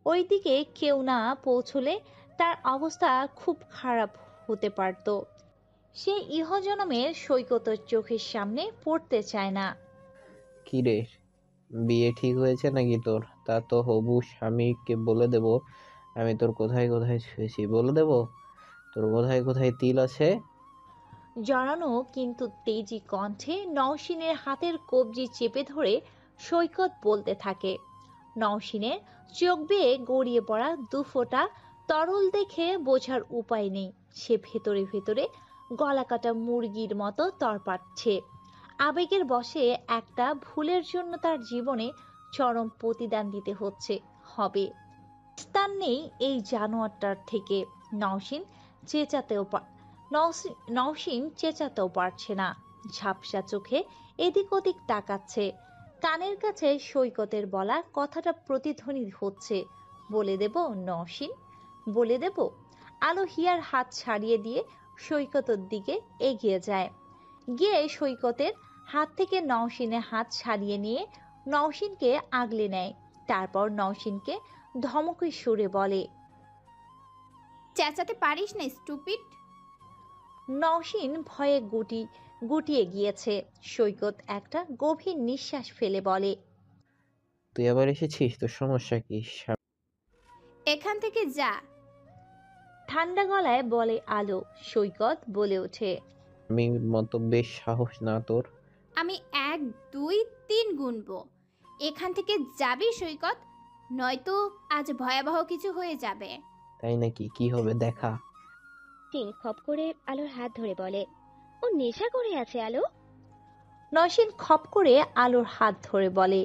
ওইদিকে কেউ না পৌঁছলে তার অবস্থা খুব খারাপ হতে পারত। সে ইহজনমের সৈকতের চোখের সামনে পড়তে চায় না। কি রে, বিয়ে ঠিক হয়েছে নাকি তোর? তা তো হবু স্বামীকে বলে দেব আমি তোর কোথায় কোথায় ছুঁয়েছি। বলে দেব তোর কোথায় কোথায় তিল আছে। জড়ানো কিন্তু তেজি কণ্ঠে নওশিনের হাতের কবজি চেপে ধরে সৈকত বলতে থাকে। নওশিনের চোখ বেয়ে গড়িয়ে পড়া দুফোঁটা তরল দেখে বোঝার উপায় নেই। সে ভেতরে ভেতরে গলাকাটা মুরগির মতো তরপাচ্ছে। আবেগের বশে একটা ভুলের জন্য তার জীবনে চরম প্রতিদান দিতে হবে। স্থান নেই এই জানোয়ারটার থেকে। নওশিন চেঁচাতেও নওশিন চেঁচাতেও পারছে না। ঝাপসা চোখে এদিক ওদিক তাকাচ্ছে। কানের কাছে সৈকতের বলা কথাটা প্রতিধ্বনি হচ্ছে, বলে দেব নওশিন, বলে দেব। আলো হিয়ার হাত ছাড়িয়ে দিয়ে সৈকতের দিকে এগিয়ে যায়। গিয়ে সৈকতের হাত থেকে নওশিনের হাত ছাড়িয়ে নিয়ে নওশিনকে আগলে নেয়। তারপর নওশিনকে ধমকে সুরে বলে, চেঁচাতে পারিস না স্টুপিড। নওশিন ভয়ে গুটিয়ে গিয়েছে। সৈকত একটা গভীর নিঃশ্বাস ফেলে বলে, তুই আবার এসেছিস, তোর সমস্যা কি? এখান থেকে যা। ঠান্ডা গলায় বলে আলো। সৈকত বলে ওঠে, আমি মতো বেশ সাহস না তোর? আমি 1 2 3 গুনবো। এখান থেকে যাবি সৈকত, নয়তো আজ ভয়াবহ কিছু হয়ে যাবে। তাই নাকি? কি হবে দেখা। তিন খপ করে আলোর হাত ধরে বলে, ও নেশা করে আছে আলো। নওশিন খপ করে আলোর হাত ধরে বলে।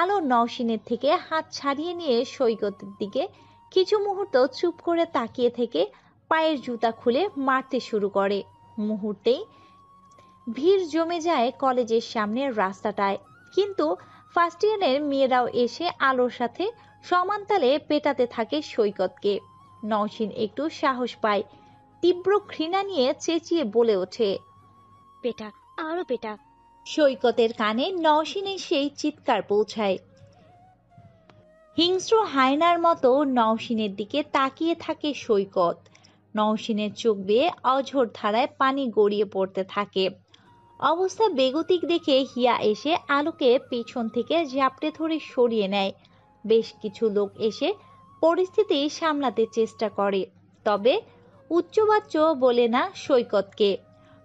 আলো নওশিনের থেকে হাত ছাড়িয়ে নিয়ে সৈকতের দিকে কিছু মুহূর্ত চুপ করে তাকিয়ে থেকে পায়ের জুতা খুলে মারতে শুরু করে। মুহূর্তেই ভিড় জমে যায় কলেজের সামনের রাস্তাটায়, কিন্তু ফার্স্ট ইয়ারের মেয়েরাও এসে আলোর সাথে সমান তালে পেটাতে থাকে সৈকতকে। নওশিন একটু সাহস পায়, তীব্র ঘৃণা নিয়ে চেঁচিয়ে বলে ওঠে, পেটা, আরো পেটা। সৈকতের কানে নওশিনের সেই চিৎকার পৌঁছায়। হিংস্র হায়নার মতো নওশিনের দিকে তাকিয়ে থাকে সৈকত। নওশিনের চোখ বেয়ে অঝোর ধারায় পানি গড়িয়ে পড়তে থাকে। অবস্থা বেগতিক দেখে হিয়া এসে আলোকে পেছন থেকে ঝাপটে ধরে সরিয়ে নেয়। বেশ কিছু লোক এসে পরিস্থিতি সামলাতে চেষ্টা করে, তবে উচ্চবাচ্য বলে না সৈকতকে।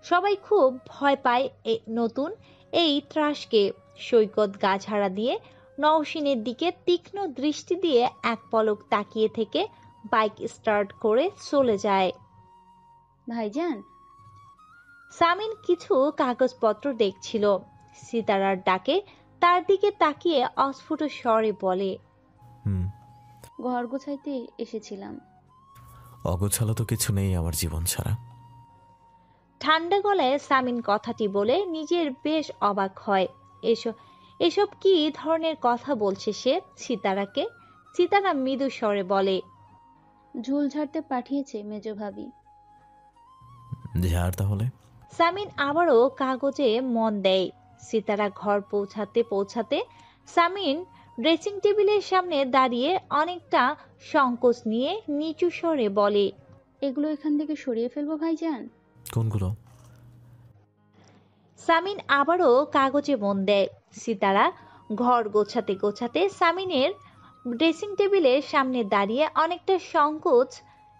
সবাই খুব ভয় পায় নতুন এই ত্রাসকে। সৈকত গা ঝাড়া দিয়ে নওশিনের দিকে তীক্ষ্ণ দৃষ্টি দিয়ে এক পলক তাকিয়ে থেকে বাইক স্টার্ট করে চলে যায়। ভাইজান, সামিন কিছু কাগজপত্র দেখছিল। সিতারার ডাকে তার দিকে তাকিয়ে অস্ফুট স্বরে বলে, ঘর গোছাইতে এসেছিলাম। অগোছালো তো কিছু নেই আমার জীবন ছাড়া। ঠান্ডা গলায় সামিন কথাটি বলে নিজের বেশ অবাক হয়। এসব কি ধরনের কথা বলছে সে সিতারাকে? সিতারা মৃদু স্বরে বলে, ঝুল ঝাড়তে পাঠিয়েছে মেজো ভাবি। ঝাড় তাহলে। সামিন আবারও কাগজে মন দেয়। সিতারা ঘর পৌঁছাতে পৌঁছাতে সামিন ড্রেসিং টেবিলের সামনে দাঁড়িয়ে অনেকটা সংকোচ নিয়ে নিচু স্বরে বলে, এগুলো এখান থেকে সরিয়ে ফেলবো ভাইজান। কোনগুলো? সামিন আবারও কাগজে মন দেয়। সিতারা ঘর গোছাতে গোছাতে সামিনের ড্রেসিং টেবিলের সামনে দাঁড়িয়ে অনেকটা সংকোচ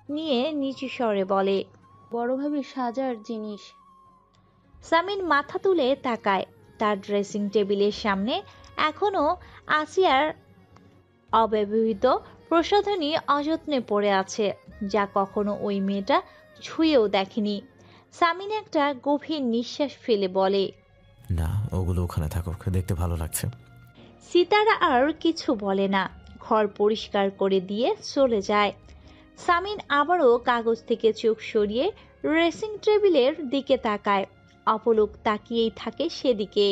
নিয়ে নিচু স্বরে বলে, বড় ভাবি সাজার জিনিস। সামিন মাথা তুলে তাকায়। তার ড্রেসিং টেবিলের সামনে এখনো আসিয়ার অব্যবহৃত প্রসাধনী অযত্নে পড়ে আছে, যা কখনো ওই মেয়েটা ছুঁয়েও দেখেনি। সামিন একটা গভীর নিঃশ্বাস ফেলে বলে, না, ওগুলো ওখানে থাকুক, দেখতে ভালো লাগছে। সিতারা আর কিছু বলে না, ঘর পরিষ্কার করে দিয়ে চলে যায়। সামিন আবারও কাগজ থেকে চোখ সরিয়ে ড্রেসিং টেবিলের দিকে তাকায়। অপলক তাকিয়েই থাকে সেদিকে।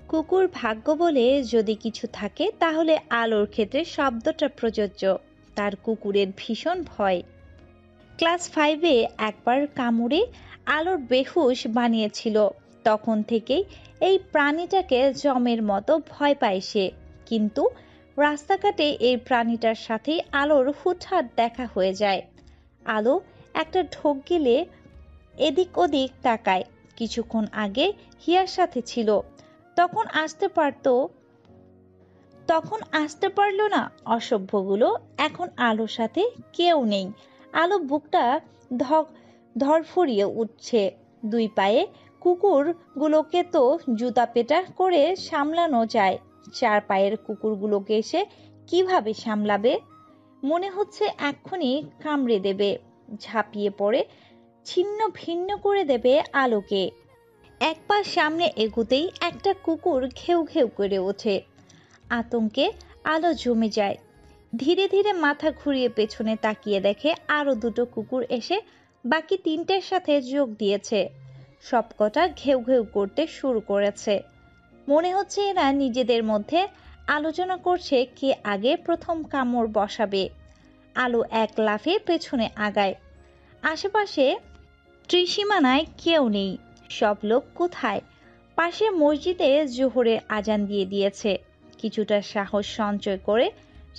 কুকুর ভাগ্য বলে যদি কিছু থাকে তাহলে আলোর ক্ষেত্রে শব্দটা প্রযোজ্য। তার কুকুরের ভীষণ ভয়। ক্লাস 5-এ একবার কামড়ে আলোর বেহুশ বানিয়েছিল। তখন থেকেই এই প্রাণীটাকে জমের মতো ভয় পায় সে। কিন্তু রাস্তাঘাটে এই প্রাণীটার সাথে আলোর হুটহাট দেখা হয়ে যায়। আলো একটা ঢোক গেলে এদিক ওদিক তাকায়। কিছুক্ষণ আগে হিয়ার সাথে ছিল, তখন আসতে পারলো না। অসভ্যগুলো এখন আলোর সাথে কেউ নেই। আলো বুকটা ধরফরিয়ে উঠছে। দুই পায়ে কুকুরগুলোকে তো জুতা পেটা করে সামলানো যায়, চার পায়ের কুকুরগুলোকে এসে কিভাবে সামলাবে? মনে হচ্ছে এক্ষুনি কামড়ে দেবে, ঝাঁপিয়ে পড়ে ছিন্ন ভিন্ন করে দেবে আলোকে। এক পা সামনে এগুতেই একটা কুকুর ঘেউ ঘেউ করে ওঠে। আতঙ্কে আলো জমে যায়। ধীরে ধীরে মাথা ঘুরিয়ে পেছনে তাকিয়ে দেখে আরো দুটো কুকুর এসে বাকি তিনটের সাথে যোগ দিয়েছে। সবকটা ঘেউ ঘেউ করতে শুরু করেছে। মনে হচ্ছে এরা নিজেদের মধ্যে আলোচনা করছে কে আগে প্রথম কামড় বসাবে। আলো এক লাফে পেছনে আগায়। আশেপাশে ত্রিসীমানায় কেউ নেই। সব লোক কোথায়? পাশে মসজিদে জোহরের আজান দিয়ে দিয়েছে। কিছুটা সাহস সঞ্চয় করে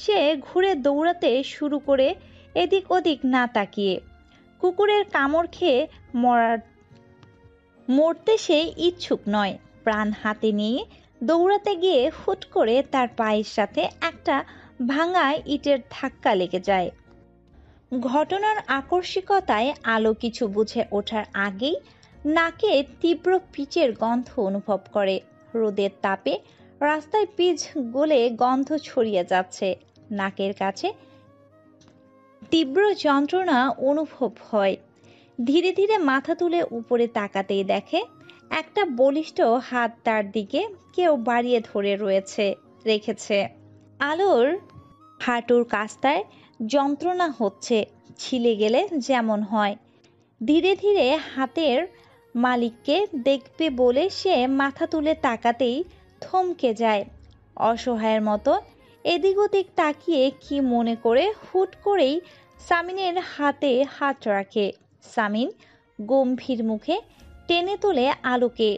সে ঘুরে দৌড়াতে শুরু করে, এদিক ওদিক না তাকিয়ে। কুকুরের কামড় খেয়ে মরতে সে ইচ্ছুক নয়। প্রাণ হাতে নিয়ে দৌড়াতে গিয়ে হুট করে তার পায়ের সাথে একটা ভাঙা ইটের ধাক্কা লেগে যায়। ঘটনার আকস্মিকতায় আলো কিছু বুঝে ওঠার আগেই নাকে তীব্র পিচের গন্ধ অনুভব করে। রোদের তাপে রাস্তায় পিচ গলে গন্ধ ছড়িয়ে যাচ্ছে। নাকের কাছে তীব্র যন্ত্রণা অনুভব হয়। ধীরে ধীরে মাথা তুলে উপরে তাকাতেই দেখে একটা বলিষ্ঠ হাত তার দিকে কেউ বাড়িয়ে ধরে রেখেছে। আলোর হাঁটুর কাছটায় যন্ত্রণা হচ্ছে, ছিলে গেলে যেমন হয়। ধীরে ধীরে হাতের মালিককে দেখবে বলে সে মাথা তুলে তাকাতেই থমকে যায়। অসহায়ের মতো এদিক ওদিক তাকিয়ে কি মনে করে হুট করেই সামিনের হাতে হাত রাখে। সামিন গম্ভীর মুখে টেনে তোলে আলোকে।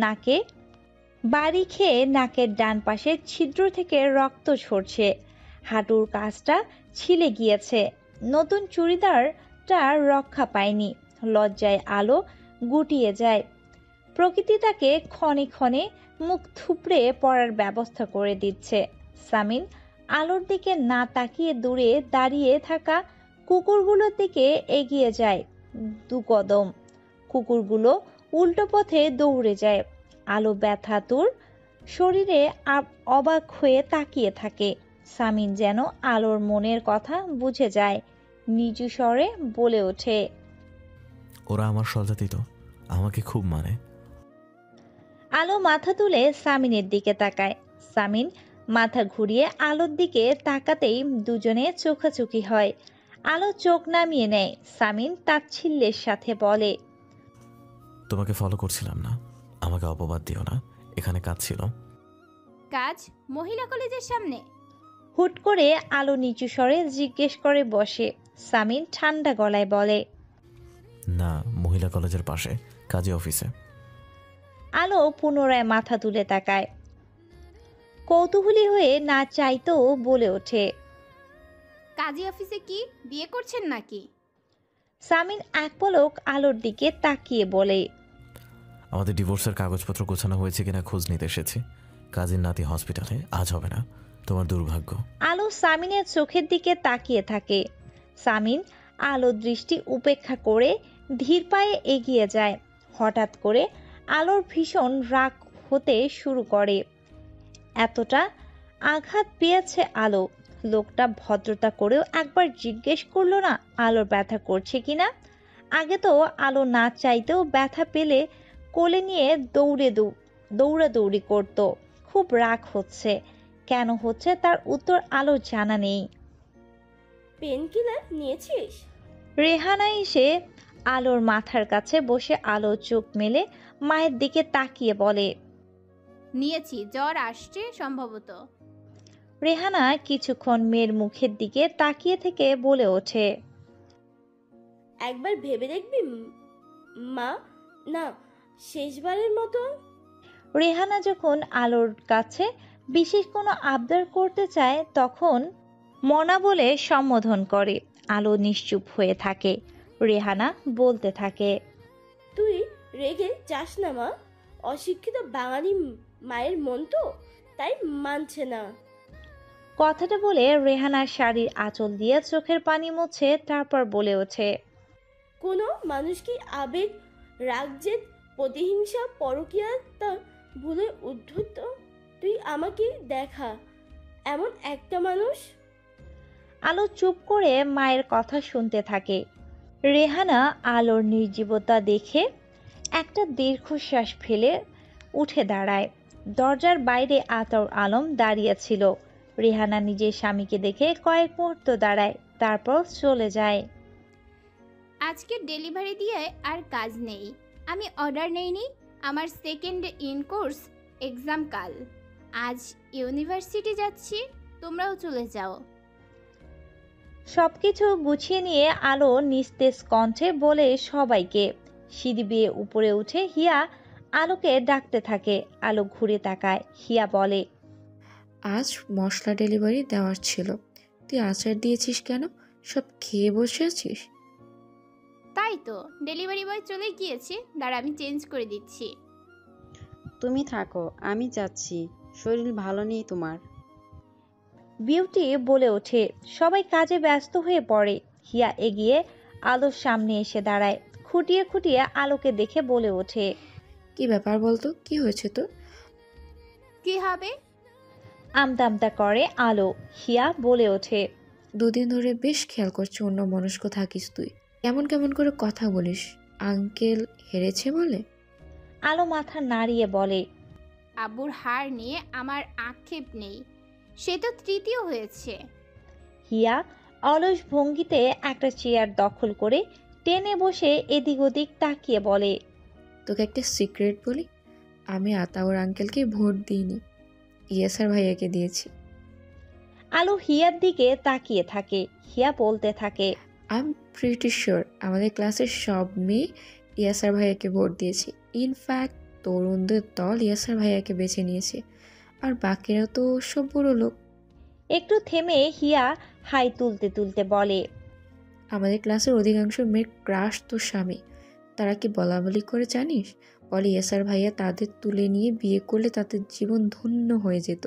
নাকে বাড়ি খেয়ে নাকের ডান পাশের ছিদ্র থেকে রক্ত ঝরছে, হাঁটুর কাছটা ছিলে গিয়েছে। নতুন চুড়িদারটা রক্ষা পায়নি। লজ্জায় আলো গুটিয়ে যায়। প্রকৃতি তাকে ক্ষণে ক্ষণে মুখ থুবড়ে পড়ার ব্যবস্থা করে দিচ্ছে। সামিন আলোর দিকে না তাকিয়ে দূরে দাঁড়িয়ে থাকা কুকুরগুলোর দিকে এগিয়ে যায় 2 কদম। কুকুরগুলো উল্টো পথে দৌড়ে যায়। আলো ব্যথাতুর শরীরে অবাক হয়ে তাকিয়ে থাকে। সামিন যেন আলোর মনের কথা বুঝে যায়, নিচু স্বরে বলে ওঠে, ওরা আমার স্বজাতি তো, আমাকে খুব মানে। আলো মাথা তুলে সামিনের দিকে তাকায়। সামিন মাথা ঘুরিয়ে আলোর দিকে তাকাতেই দুজনে চোখাচোখি হয়। আলো চোখ নামিয়ে নেয়। সামিন তাচ্ছিল্যের সাথে বলে, তোমাকে ফলো করছিলাম না, আমাকে অপবাদ দিও না, এখানে কাজ ছিল। কাজ মহিলা কলেজের সামনে? হুট করে আলো নিচু স্বরে জিজ্ঞেস করে বসে। সামিন ঠান্ডা গলায় বলে, না, মহিলা কলেজের পাশে কাজী অফিসে। আলো পুনরায় মাথা তুলে তাকায়। কৌতূহলী হয়ে না চাইতেও বলে ওঠে, কাজী অফিসে কি বিয়ে করছেন নাকি? সামিন এক পলক আলোর দিকে তাকিয়ে বলে, আমাদের ডিভোর্সের কাগজপত্র গোছানো হয়েছে কিনা খোঁজ নিতে এসেছি। কাজীর নাতি হসপিটালে, আজ হবে না, তোমার দুর্ভাগ্য। আলো সামিনের চোখের দিকে তাকিয়ে থাকে। সামিন আলোর দৃষ্টি উপেক্ষা করে ধীর পায়ে এগিয়ে যায়। হঠাৎ করে আলোর ভীষণ রাগ হতে শুরু করে। এতটা আঘাত পেয়েছে আলো। লোকটা ভদ্রতা করেও একবার জিজ্ঞেস করলো না আলোর ব্যথা করছে কিনা। আগে তো আলো না চাইতেও ব্যথা পেলে কোলে নিয়ে দৌড়াদৌড়ি করত। খুব রাগ হচ্ছে, কেন হচ্ছে তার উত্তর আলো জানা নেই। পেন কিলার নিয়েছিস? রেহানা এসে আলোর মাথার কাছে বসে আলো চোখ মেলে মায়ের দিকে তাকিয়ে বলে, নিয়েছি, জ্বর আসছে সম্ভবত। রেহানা কিছুক্ষণ মেয়ের মুখের দিকে তাকিয়ে থেকে বলে ওঠে, একবার ভেবে দেখবি মা, না শেষবারের মতো। রেহানা যখন আলোর কাছে বিশেষ কোনো আবদার করতে চায় তখন মনা বলে সম্বোধন করে। আলো নিশ্চুপ হয়ে থাকে। রেহানা বলতে থাকে, তুই রেগে যাস না মা, অশিক্ষিত বাঙালি মায়ের মন তো, তাই মানছে না। কথাটা বলে রেহানার শাড়ির আঁচল দিয়ে চোখের পানি মুছে তারপর বলে ওঠে, কোনো মানুষ কি আবেগ, রাগ, জেদ, প্রতিহিংসা, পরকীয়াতা ভুলে উদ্ধত? তুই আমাকে দেখা এমন একটা মানুষ। আলো চুপ করে মায়ের কথা শুনতে থাকে। রেহানা আলোর নির্জীবতা দেখে একটা দীর্ঘশ্বাস ফেলে উঠে দাঁড়ায়। দরজার বাইরে আতর আলম দাঁড়িয়ে ছিল। রেহানা নিজের স্বামীকে দেখে কয়েক মুহূর্ত দাঁড়ায়, তারপর চলে যায়। আজকে ডেলিভারি দিয়ে আর কাজ নেই। আমি অর্ডার নেইনি। আমার সেকেন্ড ইন কোর্স এক্সাম কাল। আজ ইউনিভার্সিটি যাচ্ছি, তোমরাও চলে যাও। সবকিছু গুছিয়ে নিয়ে আলো নিস্তেজ কণ্ঠে বলে সবাইকে। সিঁড়ি বেয়ে উপরে উঠে হিয়া আলোকে ডাকতে থাকে। আলো ঘুরে তাকায়। হিয়া বলে, আজ মশলা ডেলিভারি দেওয়ার ছিল, তুই আচার দিয়েছিস কেন? সব খেয়ে বসে আছিস? তাই তো, ডেলিভারি বয় চলে গিয়েছে। দাঁড়া, আমি চেঞ্জ করে দিচ্ছি। তুমি থাকো, আমি যাচ্ছি, শরীর ভালো নেই তোমার। বিউটি বলে ওঠে। সবাই কাজে ব্যস্ত হয়ে পড়ে। হিয়া এগিয়ে আলোর সামনে এসে দাঁড়ায়। খুঁটিয়ে খুঁটিয়ে আলোকে দেখে বলে ওঠে, কি ব্যাপার বলতো, কি হয়েছে তোর? কি হবে? আমতা আমতা করে আলো। হিয়া বলে ওঠে, 2 দিন ধরে বেশ খেয়াল করছি অন্য মনস্ক থাকিস তুই, কেমন কেমন করে কথা বলিস। আঙ্কেল হেরেছে বলে? আলো মাথা নাড়িয়ে বলে, আব্বুর হার নিয়ে আমার আক্ষেপ নেই, সে তো তৃতীয় হয়েছে। হিয়া অলস ভঙ্গিতে একটা চেয়ার দখল করে টেনে বসে এদিক ওদিক তাকিয়ে বলে, তোকে একটা সিক্রেট বলি, আমি আতাউর আঙ্কেলকে ভোট দিইনি, ইয়াসার ভাইয়াকে দিয়েছি। আলো হিয়ার দিকে তাকিয়ে থাকে। হিয়া বলতে থাকে, আই এম প্রিটি শিওর আমাদের ক্লাসের সব মেয়ে ইয়াসার ভাইয়াকে ভোট দিয়েছে। ইনফ্যাক্ট তরুণদের দল ইয়াসার ভাইয়াকে বেছে নিয়েছে, আর বাকিরা তো সব বড় লোক। একটু থেমে হিয়া হাই তুলতে তুলতে বলে, আমাদের ক্লাসের অধিকাংশ মেয়ের ক্রাশ তো স্বামী। তারা কি বলা বলি করে জানিস? বলে ইয়াসার ভাইয়া তাদের তুলে নিয়ে বিয়ে করলে তাদের জীবন ধন্য হয়ে যেত।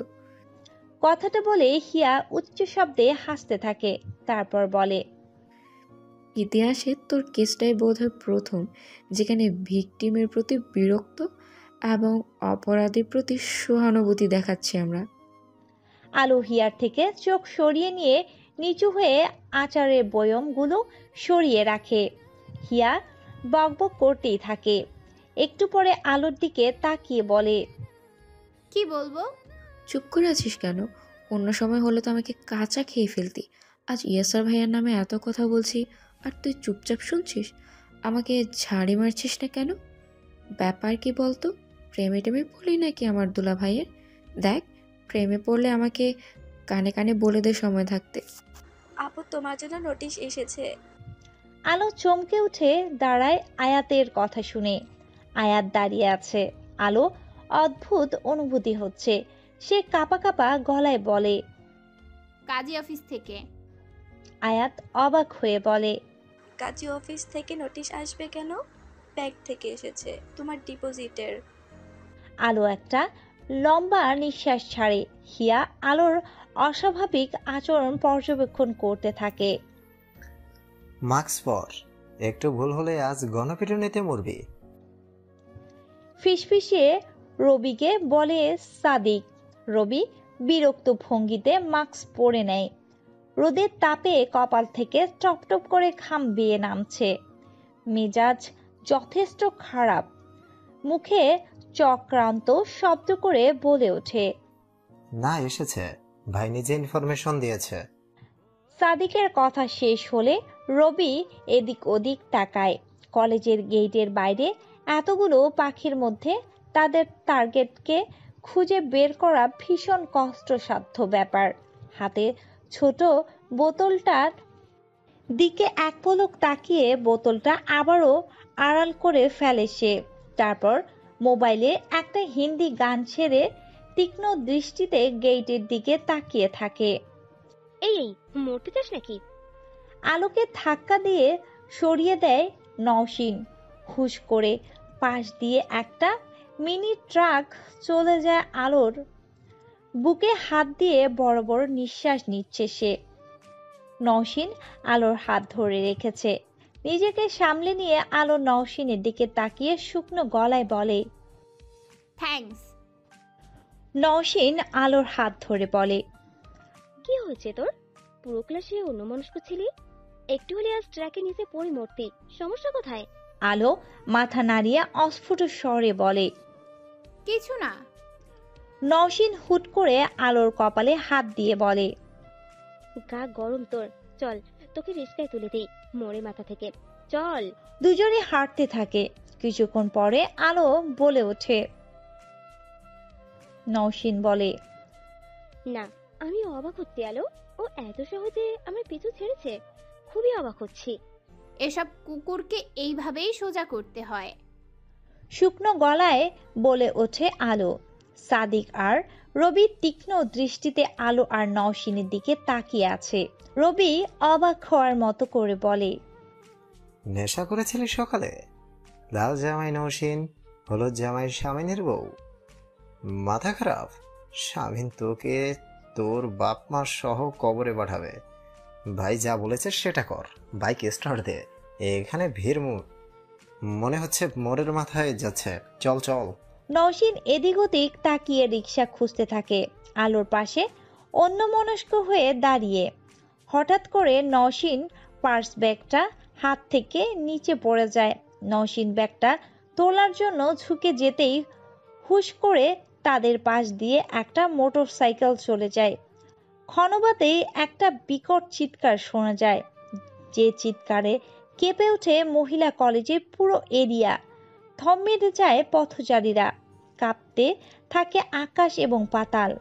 কথাটা বলে হিয়া উচ্চ শব্দে হাসতে থাকে। তারপর বলে, ইতিহাসে তোর কেসটাই বোধহয় প্রথম যেখানে ভিকটিমের প্রতি বিরক্ত এবং অপরাধীর প্রতি সহানুভূতি দেখাচ্ছি আমরা। আলো হিয়ার থেকে চোখ সরিয়ে নিয়ে নিচু হয়ে আচারের বয়মগুলো সরিয়ে রাখে। হিয়া বকবক করতেই থাকে। একটু পরে আলোর দিকে তাকিয়ে বলে, কি বলবো? চুপ করে আছিস কেন? অন্য সময় হলে তো আমাকে কাঁচা খেয়ে ফেলতি। আজ ইয়াসার ভাইয়ার নামে এত কথা বলছি আর তুই চুপচাপ শুনছিস। আমাকে ঝাড়ি মারছিস না কেন? ব্যাপার কি বলতো? প্রেমে টেমে পড়লি নাকি আমার দুলা ভাইয়ের? দেখ, প্রেমে পড়লে আমাকে কানে কানে বলে দে সময় থাকতে। আপু, তোমার জন্য নোটিশ এসেছে। আলো চমকে উঠে দাঁড়ায় আয়াতের কথা শুনে। আয়াত দাঁড়িয়ে আছে। আলো অদ্ভুত অনুভূতি হচ্ছে। সে কাঁপা কাঁপা গলায় বলে, কাজী অফিস থেকে। আয়াত অবাক হয়ে বলে, কাজী অফিস থেকে নোটিশ আসবে কেন? ব্যাংক থেকে এসেছে, তোমার ডিপোজিটের। আলো একটা লম্বা নিঃশ্বাস ছাড়ে। হিয়া আলোর অস্বাভাবিক আচরণ পর্যবেক্ষণ করতে থাকে। মাস্ক পর, একটু ভুল হলে আজ গণপিটুনিতে মরবি। ফিসফিসিয়ে রবিকে বলে সাদিক। রবি বিরক্ত ভঙ্গিতে মাস্ক পরে নেয়। রোদের তাপে কপাল থেকে টপটপ করে ঘাম বেয়ে নামছে। মেজাজ যথেষ্ট খারাপ। মুখে চক্রান্ত শব্দ করে বলে ওঠে, না, এসেছে, ভাই নিজে ইনফরমেশন দিয়েছে। সাদিকের কথা শেষ হলে রবি এদিক ওদিক তাকায়। কলেজের গেটের বাইরে এতগুলো পাখির মধ্যে তাদের টার্গেটকে খুঁজে বের করা ভীষণ কষ্টসাধ্য ব্যাপার। হাতে ছোট বোতলটার দিকে এক পলক তাকিয়ে বোতলটা আবারও আড়াল করে ফেলে সে। তারপর মোবাইলে একটা হিন্দি গান ছেড়ে তীক্ষ্ণ দৃষ্টিতে গেটের দিকে তাকিয়ে থাকে। এই মরতে চাস নাকি? আলোকে ধাক্কা দিয়ে সরিয়ে দেয় নওশিন। হুশ করে পাশ দিয়ে একটা মিনি ট্রাক চলে যায়। আলোর বুকে হাত দিয়ে বড় বড় নিঃশ্বাস নিচ্ছে সে। নওশিন আলোর হাত ধরে রেখেছে। নিজেকে সামলে নিয়ে আলো নওশিনের দিকে তাকিয়ে শুকনো গলায় বলে, থ্যাঙ্কস। নওশিন আলোর হাত ধরে বলে, কি হয়েছে তোর? পুরো ক্লাসে অন্যমনস্ক ছিলি, একটু হলে আজ ট্র্যাকে নিচে পড়ে মরতি, সমস্যা কোথায়? আলো মাথা নাড়িয়ে অস্ফুট স্বরে বলে, কিছু না। নওশিন হুট করে আলোর কপালে হাত দিয়ে বলে, গা গরম তোর, চল তোকে রিস্কায় তুলে দেই মরে মাথা থেকে, চল। দুজনে হাঁটতে থাকে। কিছুক্ষণ পরে আলো বলে ওঠে, নওশিন বলে, না, আমি অবাক হচ্ছি আলো, ও এত সহজে আমার পিছু ছেড়েছে, খুবই অবাক হচ্ছি। এসব কুকুরকে এইভাবেই সোজা করতে হয়। শুকনো গলায় বলে ওঠে আলো। সাদিক আর রবি তীক্ষ্ণ দৃষ্টিতে আলো আর নওশিনের দিকে তাকিয়ে আছে। রবি অবাক হওয়ার মতো করে বলে, নেশা করেছিলি সকালে? লাল জামাই নওশিন, হলুদ জামাই শামিনের বউ। মাথা খারাপ? শামিন তোকে তোর বাপ মা সহ কবরে পাঠাবে। ভাই যা বলেছে সেটা কর, বাইক স্টার্ট দে। এখানে ভিড় মনে হচ্ছে মোড়ের মাথায় যাচ্ছে, চল চল। নওশিন এদিক ওদিক তাকিয়ে রিক্সা খুঁজতে থাকে। আলোর পাশে অন্যমনস্ক হয়ে দাঁড়িয়ে। হঠাৎ করে নওশিন পার্স ব্যাগটা হাত থেকে নিচে পড়ে যায়। নওশীন ব্যাগটা তোলার জন্য ঝুঁকে যেতেই হুশ করে তাদের পাশ দিয়ে একটা মোটরসাইকেল চলে যায়। ক্ষণবাতেই একটা বিকট চিৎকার শোনা যায়, যে চিৎকারে কেঁপে ওঠে মহিলা কলেজের পুরো এরিয়া। থম মেরে যায় পথচারীরা, কাঁপতে থাকে আকাশ এবং পাতাল।